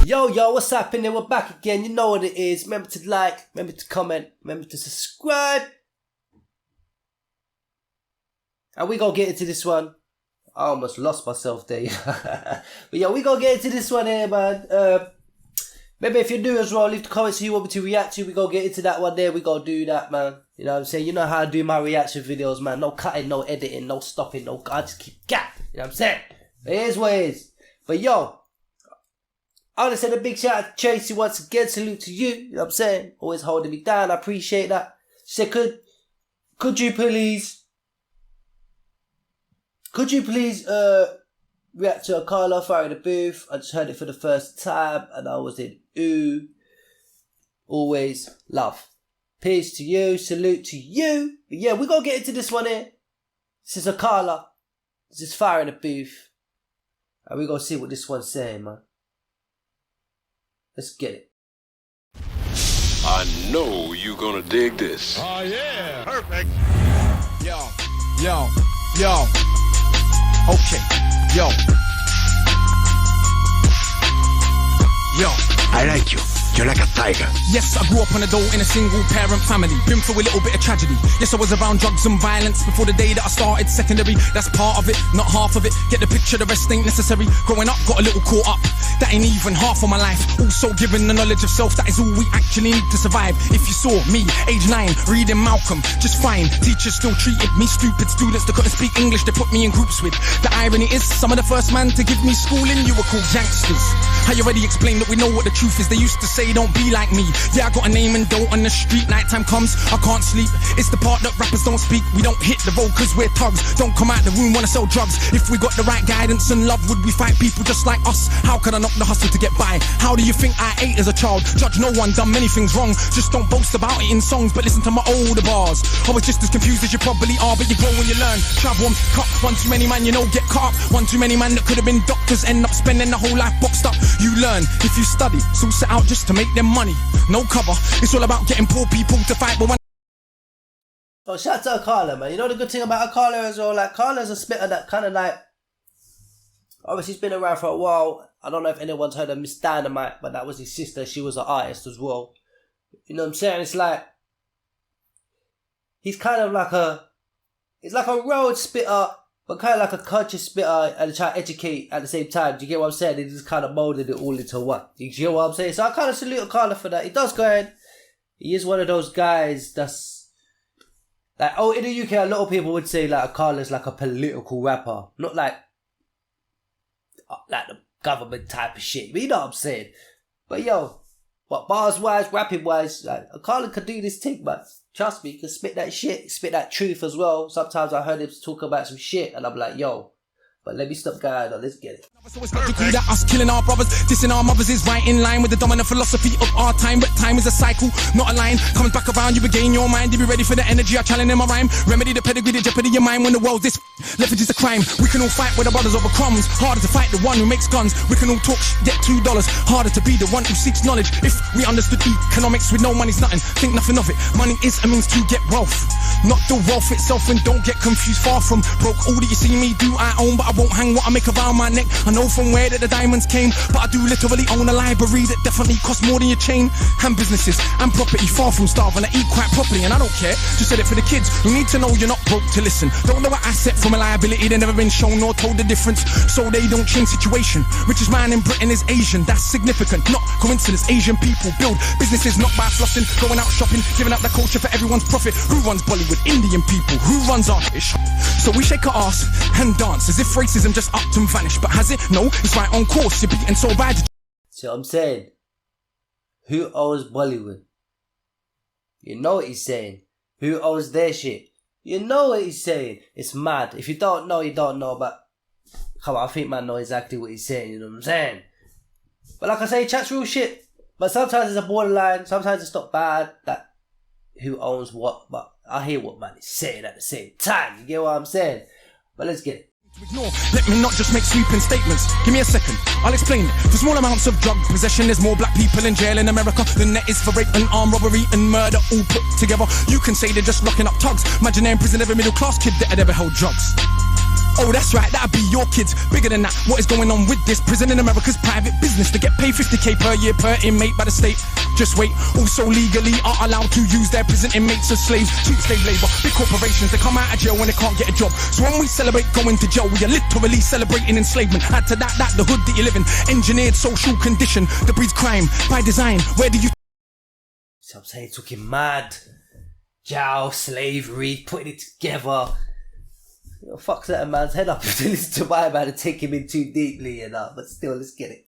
Yo, what's happening? We're back again. You know what it is. Remember to like, remember to comment, remember to subscribe. And we gonna get into this one. I almost lost myself there. But yeah, we gonna get into this one here, man. Maybe if you're new as well, leave the comments who you want me to react to. We gonna get into that one there. We gonna do that, man. You know what I'm saying? You know how I do my reaction videos, man. No cutting, no editing, no stopping, no... I just keep gap. You know what I'm saying? It is what it is. But yo, I want to send a big shout out to Tracy once again. Salute to you. You know what I'm saying? Always holding me down. I appreciate that. She said, could you please react to Akala Fire in the Booth? I just heard it for the first time and I was in ooh. Always love. Peace to you. Salute to you. But yeah, we're going to get into this one here. This is Akala. This is Fire in the Booth. And we're going to see what this one's saying, man. Let's get it. I know you're gonna dig this. Oh yeah, perfect. Yo. Okay, yo. I like you. You're like a tiger. Yes, I grew up on a dole in a single parent family. Been through a little bit of tragedy. Yes, I was around drugs and violence before the day that I started secondary. That's part of it, not half of it. Get the picture, the rest ain't necessary. Growing up, got a little caught up. That ain't even half of my life. Also given the knowledge of self, that is all we actually need to survive. If you saw me, age 9, reading Malcolm, just fine. Teachers still treated me stupid. Students that couldn't speak English, they put me in groups with. The irony is, some of the first man to give me schooling, you were called gangsters. I already explained that we know what the truth is. They used to say, don't be like me. Yeah, I got a name and dough on the street. Nighttime comes, I can't sleep. It's the part that rappers don't speak. We don't hit the road cause we're thugs. Don't come out the room, wanna sell drugs. If we got the right guidance and love, would we fight people just like us? How could I knock the hustle to get by? How do you think I ate as a child? Judge no one, done many things wrong. Just don't boast about it in songs, but listen to my older bars. I was just as confused as you probably are, but you grow when you learn. Travel and cut, one too many man, you know, get caught up. One too many man that could have been doctors, end up spending the whole life boxed up. You learn if you study, so set out just to make them money. No cover, it's all about getting poor people to fight, but when... Oh, shout out to Akala, man. You know the good thing about Akala as well? Like, Akala's a spitter that kind of like... Obviously, he's been around for a while. I don't know if anyone's heard of Miss Dynamite, but that was his sister. She was an artist as well. You know what I'm saying? It's like... He's kind of like a... It's like a road spitter, but kind of like a conscious spitter and try to educate at the same time. Do you get what I'm saying? He just kind of molded it all into one. Do you get what I'm saying? So I kind of salute Akala for that. He does go ahead. He is one of those guys that's... Like, oh, in the UK, a lot of people would say like Akala's like a political rapper. Not like the government type of shit. But you know what I'm saying? But yo, what bars-wise, rapping-wise, like, Akala could do this thing, man. Trust me, he can spit that shit, spit that truth as well. Sometimes I heard him talk about some shit and I'm like, yo, but let me stop going on, let's get it. So it's logical that us killing our brothers, dissing our mothers is right in line with the dominant philosophy of our time. But time is a cycle, not a line. Comes back around, you regain your mind. You be ready for the energy I challenge in my rhyme. Remedy the pedigree, the jeopardy of mind when the world's this leverage is a crime. We can all fight with our brothers over crumbs. Harder to fight the one who makes guns. We can all talk get $2. Harder to be the one who seeks knowledge. If we understood economics with no money's nothing, think nothing of it. Money is a means to get wealth, not the wealth itself. And don't get confused, far from broke. All that you see me do I own, but I won't hang what I make around my neck. I know from where that the diamonds came, but I do literally own a library that definitely costs more than your chain. And businesses and property, far from starving. I eat quite properly and I don't care. Just said it for the kids who need to know you're not broke to listen. Don't know an asset from a liability. They've never been shown nor told the difference, so they don't change situation. Richest man in Britain is Asian. That's significant, not coincidence. Asian people build businesses not by flossing, going out shopping, giving up the culture for everyone's profit. Who runs Bollywood? Indian people. Who runs our ish? So we shake our ass and dance as if racism just upped and vanished. But has it? No, it's right on course. You're beaten so bad. See what I'm saying? Who owns Bollywood? You know what he's saying. Who owns their shit? You know what he's saying. It's mad. If you don't know, you don't know. But come on, I think man know exactly what he's saying. You know what I'm saying? But like I say, chat's real shit. But sometimes it's a borderline. Sometimes it's not bad. That who owns what. But I hear what man is saying at the same time. You get what I'm saying? But let's get it. Ignore. Let me not just make sweeping statements. Give me a second, I'll explain it. For small amounts of drug possession, there's more black people in jail in America than there is for rape and armed robbery and murder all put together. You can say they're just locking up thugs. Imagine they're in prison, every middle class kid that had ever held drugs. Oh, that's right, that'd be your kids. Bigger than that, what is going on with this? Prison in America's private business. They get paid 50k per year per inmate by the state. Just wait, also legally are allowed to use their prison inmates as slaves. Cheap slave labor, big corporations, they come out of jail when they can't get a job. So when we celebrate going to jail, we are literally celebrating enslavement. Add to that, the hood that you live in, engineered social condition that breeds crime by design. Where do you... So I'm saying, talking mad. Jail, slavery, putting it together. You know, fuck that man's head up if they listen to my man and take him in too deeply, you know. But still, let's get it.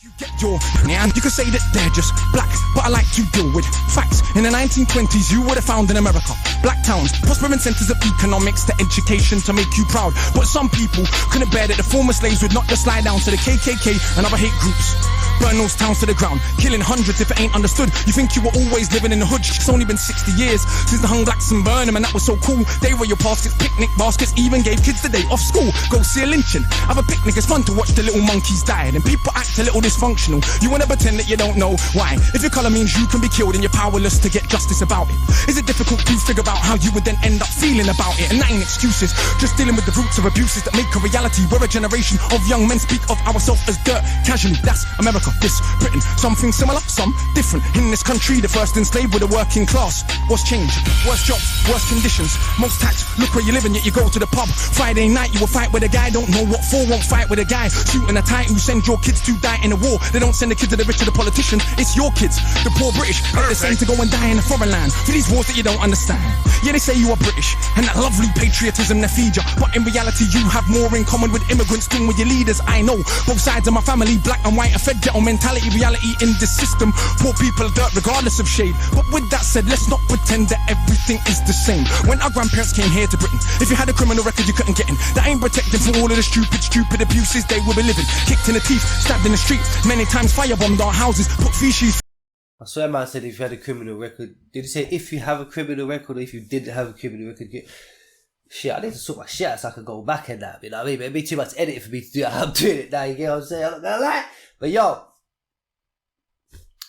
You get your and you can say that they're just black, but I like to deal with facts. In the 1920s, you would have found in America black towns, prospering centers of economics to education to make you proud. But some people couldn't bear that the former slaves would not just lie down to the KKK and other hate groups. Burn those towns to the ground, killing hundreds if it ain't understood. You think you were always living in the hood? It's only been 60 years since the hung blacks and burn them, and that was so cool. They were your baskets, picnic baskets, even gave kids the day off school. Go see a lynching, have a picnic, it's fun to watch the little monkeys die. And people act a little dysfunctional. You wanna pretend that you don't know why. If your colour means you can be killed and you're powerless to get justice about it, is it difficult to figure out how you would then end up feeling about it? And that ain't excuses, just dealing with the roots of abuses that make a reality where a generation of young men speak of ourselves as dirt casually. That's America, this Britain. Something similar, some different. In this country, the first enslaved were the working class. What's changed? Worse jobs, worse conditions, most tax. Look where you live and yet you go to the pub. Friday night you will fight with a guy, don't know what for, won't fight with a guy. Suit and a tie who send your kids to die in a war. They don't send the kids to the rich or the politician, it's your kids, the poor British. They're the same to go and die in a foreign land for these wars that you don't understand. Yeah, they say you are British and that lovely patriotism they feed you, but in reality you have more in common with immigrants than with your leaders. I know both sides of my family, black and white, are fed ghetto mentality, reality in this system. Poor people are dirt regardless of shade. But with that said, let's not pretend that everything is the same. When our grandparents came here to Britain, if you had a criminal record you couldn't get in. That ain't protecting from all of the stupid abuses they will be living. Kicked in the teeth, stabbed in the street, many times firebombed our houses, put feces. I swear man said if you had a criminal record. Did he say if you have a criminal record or if you didn't have a criminal record? Shit, I need to sort my shit out so I can go back and that, you know what I mean? It'd be too much editing for me to do it. I'm doing it now, you get what I'm saying? I'm not gonna lie. But yo,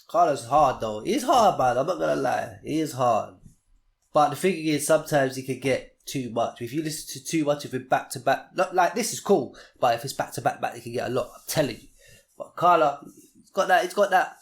Carlos hard though. It is hard, man. I'm not gonna lie. It is hard. But the thing is, sometimes he can get too much. If you listen to too much of it back to back, not like this is cool, but if it's back to back, it can get a lot. I'm telling you. But Carla, it's got that.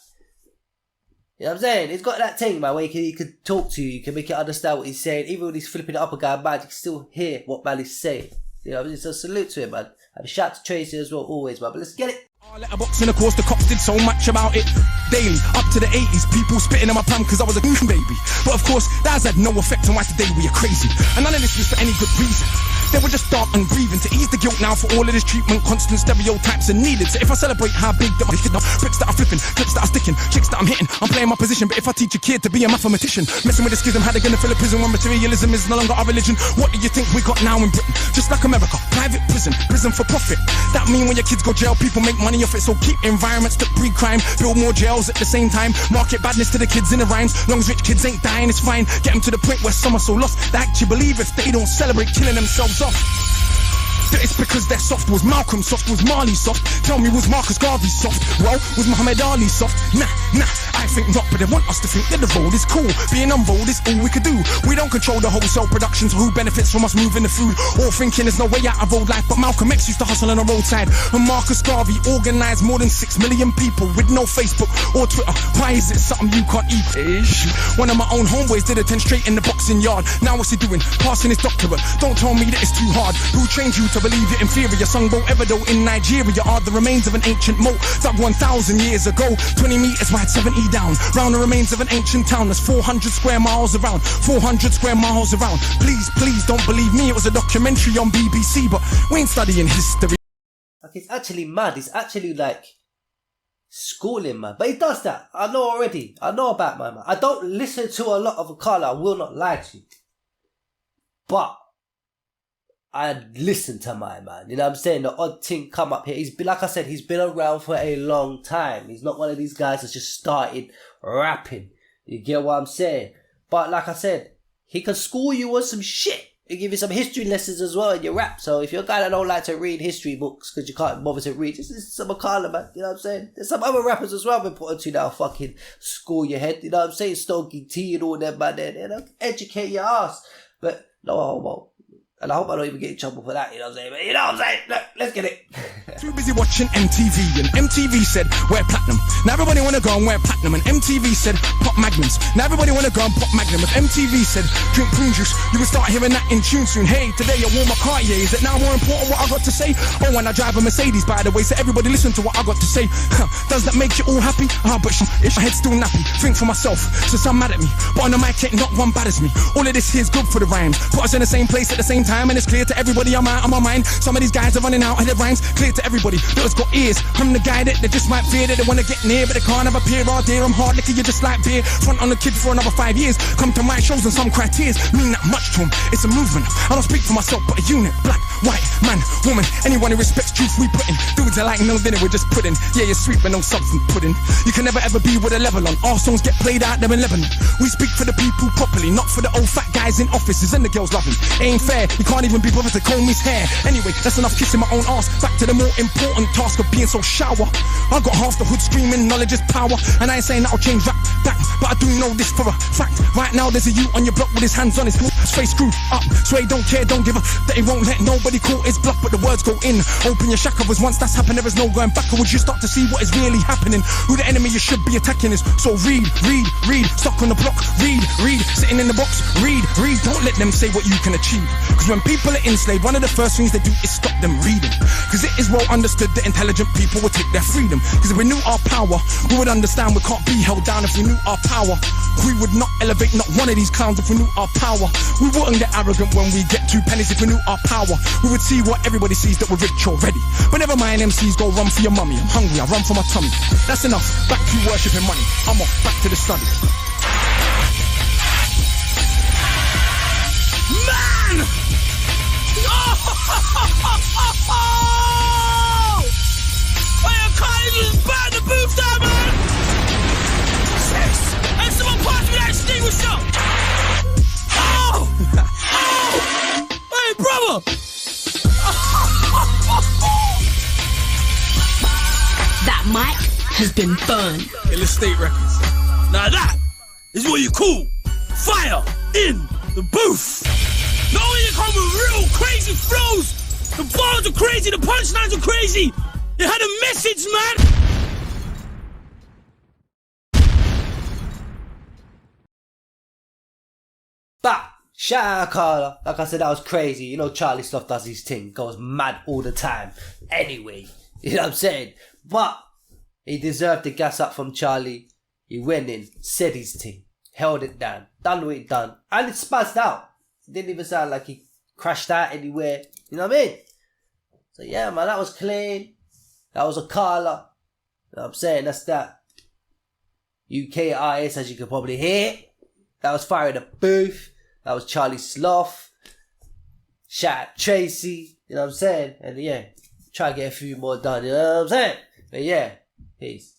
You know what I'm saying? It's got that thing, man, where he can talk to you, can make you understand what he's saying. Even when he's flipping it up a guy, man, you can still hear what man is saying. You know what I mean? So salute to him, man. And a shout to Tracy as well, always, man. But let's get it. Letterboxing, of course, the cops did so much about it. Daily, up to the 80s, people spitting on my pram because I was a baby. But of course, that has had no effect on why today we are crazy. And none of this was for any good reason. They were just dark and grieving to ease the guilt now for all of this treatment. Constant stereotypes are needed. So if I celebrate how big that my bricks that I'm flipping, clips that I'm sticking, chicks that I'm hitting, I'm playing my position. But if I teach a kid to be a mathematician, messing with the schism, how they gonna fill a prison when materialism is no longer our religion? What do you think we got now in Britain? Just like America, private prison for profit. That mean when your kids go jail, people make money off it. So keep environments that breed crime, build more jails at the same time, market badness to the kids in the rhymes. Long as rich kids ain't dying, it's fine. Get them to the point where some are so lost they actually believe if they don't celebrate killing themselves off. That it's because they're soft. Was Malcolm soft? Was Marley soft? Tell me, was Marcus Garvey soft? Well, was Muhammad Ali soft? Nah, I think not, but they want us to think that the road is cool. Being unrolled is all we could do. We don't control the wholesale production, so who benefits from us moving the food? Or thinking there's no way out of road life, but Malcolm X used to hustle on the roadside. And Marcus Garvey organised more than 6 million people with no Facebook or Twitter. Why is it something you can't eat? One of my own homeboys did a 10 straight in the boxing yard. Now what's he doing? Passing his doctorate. Don't tell me that it's too hard. Who trained you to believe you're inferior? Songbo Ebedo in Nigeria are the remains of an ancient moat dug 1,000 years ago. 20 meters wide, 70 down. Round the remains of an ancient town that's 400 square miles around. 400 square miles around. Please don't believe me. It was a documentary on BBC, but we ain't studying history. Like, it's actually mad. It's actually like schooling, man. But he does that. I know already. I know about my man. I don't listen to a lot of Akala. I will not lie to you. But I listen to my man. You know what I'm saying? The odd thing come up here. He's been, like I said, he's been around for a long time. He's not one of these guys that's just started rapping. You get what I'm saying? But like I said, he can school you on some shit. He give you some history lessons as well in your rap. So if you're a guy that don't like to read history books because you can't bother to read, this is some Akala, man. You know what I'm saying? There's some other rappers as well been put onto now fucking school your head. You know what I'm saying? Stogie T and all them, man. They don't educate your ass. But no homo. And I hope I don't even get in trouble for that, you know what I'm saying? But you know what I'm saying? Look, let's get it. Too busy watching MTV, and MTV said, wear platinum. Now everybody wanna go and wear platinum, and MTV said, pop magnums. Now everybody wanna go and pop magnum. If MTV said, drink prune juice, you will start hearing that in tune soon. Hey, today I wore my Cartier. Is it now more important what I got to say? Oh, and I drive a Mercedes, by the way, so everybody listen to what I got to say. Does that make you all happy? But my head's still nappy. Think for myself, so some mad at me. But on the mic, ain't not one bad as me. All of this here's good for the rhymes. Put us in the same place at the same time, and it's clear to everybody I'm out of my mind. Some of these guys are running out of their rhymes. Clear to everybody that has got ears. I'm the guy that they just might fear, that they wanna get near, but they can't have a peer. All dear, I'm hard liquor, you just like beer. Front on the kid for another 5 years. Come to my shows and some cry tears. Mean that much to them, it's a movement. I don't speak for myself, but a unit. Black, white, man, woman. Anyone who respects truth, we put in. Dudes are like no dinner, we're just pudding. Yeah, you're sweet, but no substance pudding. You can never ever be with a level on. Our songs get played out there in Lebanon. We speak for the people properly, not for the old fat guys in offices and the girls loving. Ain't fair, you can't even be bothered to comb his hair. Anyway, that's enough kissing my own ass. Back to the more important task of being so shower. I got half the hood screaming, knowledge is power. And I ain't saying that'll change rap, but I do know this for a fact. Right now there's a youth on your block with his hands on his face screwed up. So he don't care, don't give a that he won't let nobody call his bluff, but the words go in. Open your shackles, once that's happened, there is no going backwards. You start to see what is really happening. Who the enemy you should be attacking is. So read, stuck on the block, read, sitting in the box, read, don't let them say what you can achieve. Cause when people are enslaved, one of the first things they do is stop them reading. Cause it is well understood that intelligent people will take their freedom. Cause if we knew our power, we would understand we can't be held down. If we knew our power, we would not elevate not one of these clowns. If we knew our power, we wouldn't get arrogant when we get 2 pennies. If we knew our power, we would see what everybody sees, that we're rich already. But never mind, MCs go run for your mummy. I'm hungry, I run for my tummy. That's enough, back to worshipping money. I'm off, back to the study. Man! Oh! Hey, Akala just burned the booth down, man! Hey, someone pass me that extinguisher! Oh! Oh! Hey, brother! That mic has been burned. Illustrate Records. Now that is what you call fire in the booth. Not only they come with real crazy flows, the bars are crazy, the punchlines are crazy. They had a message, man. But shout out Akala. Like I said, that was crazy. You know Charlie Sloth does his thing, goes mad all the time. Anyway, you know what I'm saying? But he deserved the gas up from Charlie. He went in, said his thing, held it down, done what he done, and it spazzed out. It didn't even sound like he crashed out anywhere. You know what I mean? So yeah, man, that was clean. That was Akala. You know what I'm saying? That's that UK artist, as you can probably hear. That was Fire in the Booth. That was Charlie Sloth. Shout out Tracy. You know what I'm saying? And yeah, try to get a few more done. You know what I'm saying? But yeah, peace.